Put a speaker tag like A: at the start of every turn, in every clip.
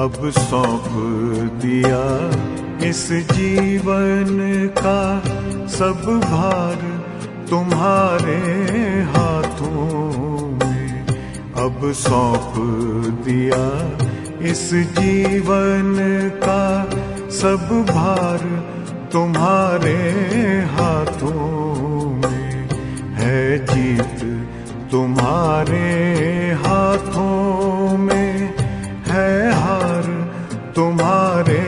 A: अब सौंप दिया इस जीवन का सब भार तुम्हारे हाथों में। अब सौंप दिया इस जीवन का सब भार तुम्हारे हाथों में। है जीत तुम्हारे हाथों में, है हार तुम्हारे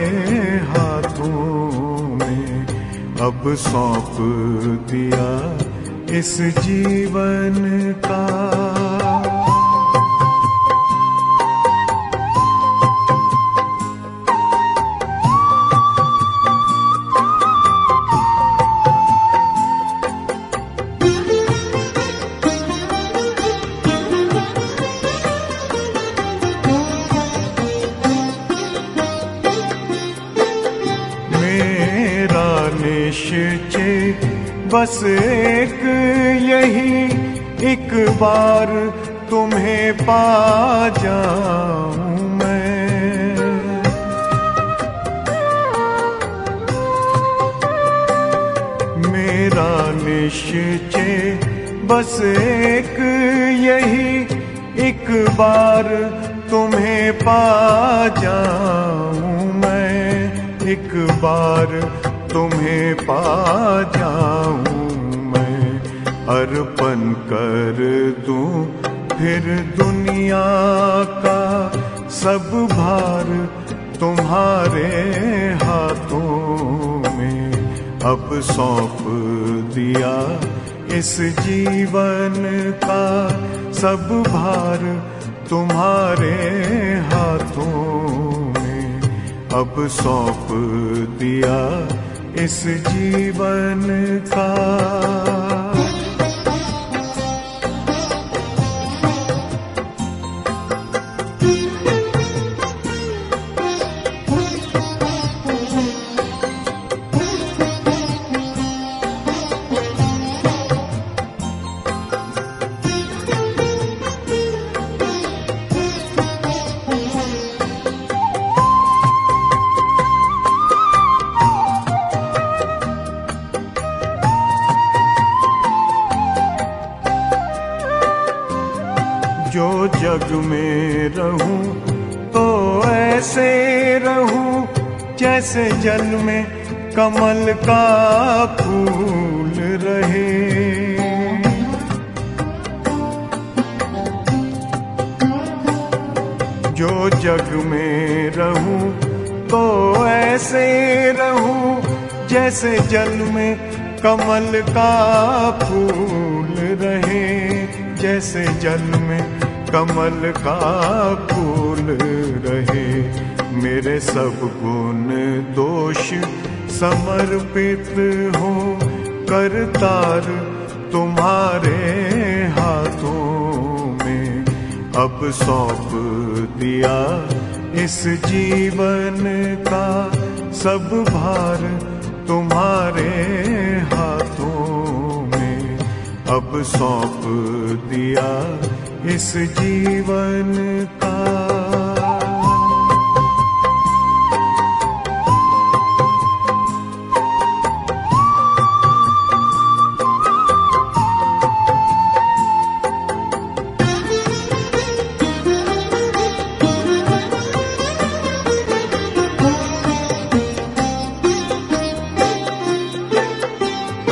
A: हाथों में। अब सौंप दिया इस जीवन का। निश्चय बस एक यही, एक बार तुम्हें पा जाऊं मैं। मेरा निश्चय बस एक यही, एक बार तुम्हें पा जाऊं मैं। एक बार तुम्हें पा जाऊं मैं। अर्पण कर दूं फिर दुनिया का सब भार तुम्हारे हाथों में। अब सौंप दिया इस जीवन का सब भार तुम्हारे हाथों में। अब सौंप दिया इस जीवन का। जो जग में रहूं तो ऐसे रहूं जैसे जल में कमल का फूल रहे। जो जग में रहूं तो ऐसे रहूं जैसे जल में कमल का फूल रहे। जैसे जल में कमल का फूल रहे। मेरे सब गुण दोष समर्पित हो करतार तुम्हारे हाथों में। अब सौंप दिया इस जीवन का सब भार तुम्हारे हाथों में। अब सौंप दिया इस जीवन का।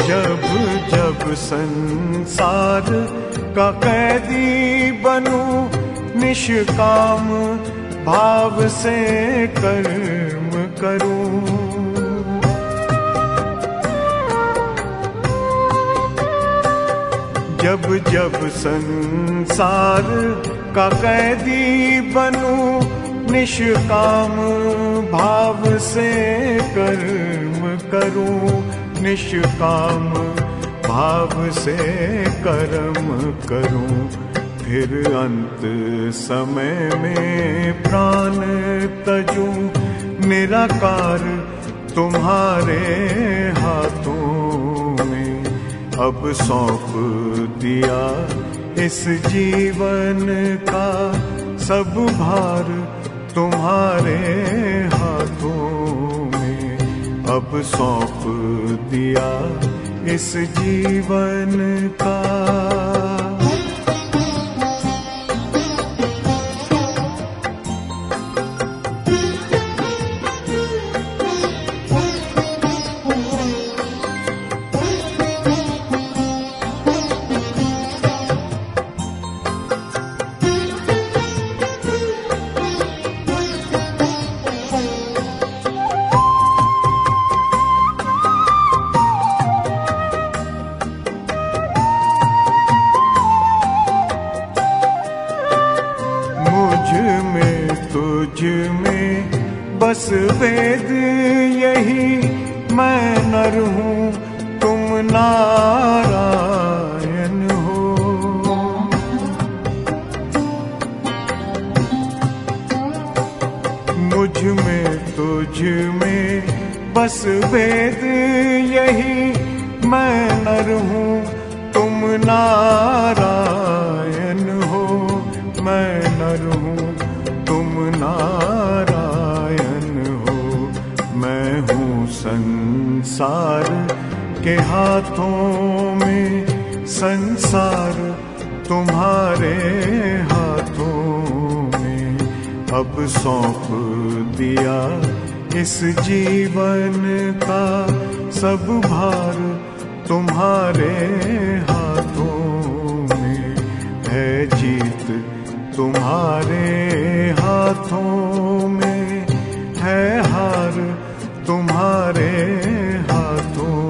A: जब जब संसार का कैदी बनूं निष्काम भाव से कर्म करूं। जब जब संसार का कैदी बनूं निष्काम भाव से कर्म करूं। निष्काम भाव से कर्म करूं। फिर अंत समय में प्राण तजूं निराकार तुम्हारे हाथों में। अब सौंप दिया इस जीवन का सब भार तुम्हारे हाथों में अब सौंप दिया इस जीवन का। तुझ में बस वेद यही, मैं नर हूँ तुम नारायण हो। मुझ में तुझ में बस वेद यही, मैं नर हूँ तुम नारायण हो। मैं नर हूँ तुम नारायण हो। मैं हूँ संसार के हाथों में, संसार तुम्हारे हाथों में अब सौंप दिया इस जीवन का। सब भार तुम्हारे हाथों में है, जीत तुम्हारे हाथों में है, हार तुम्हारे हाथों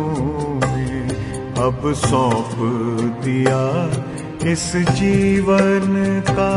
A: में अब सौंप दिया इस जीवन का।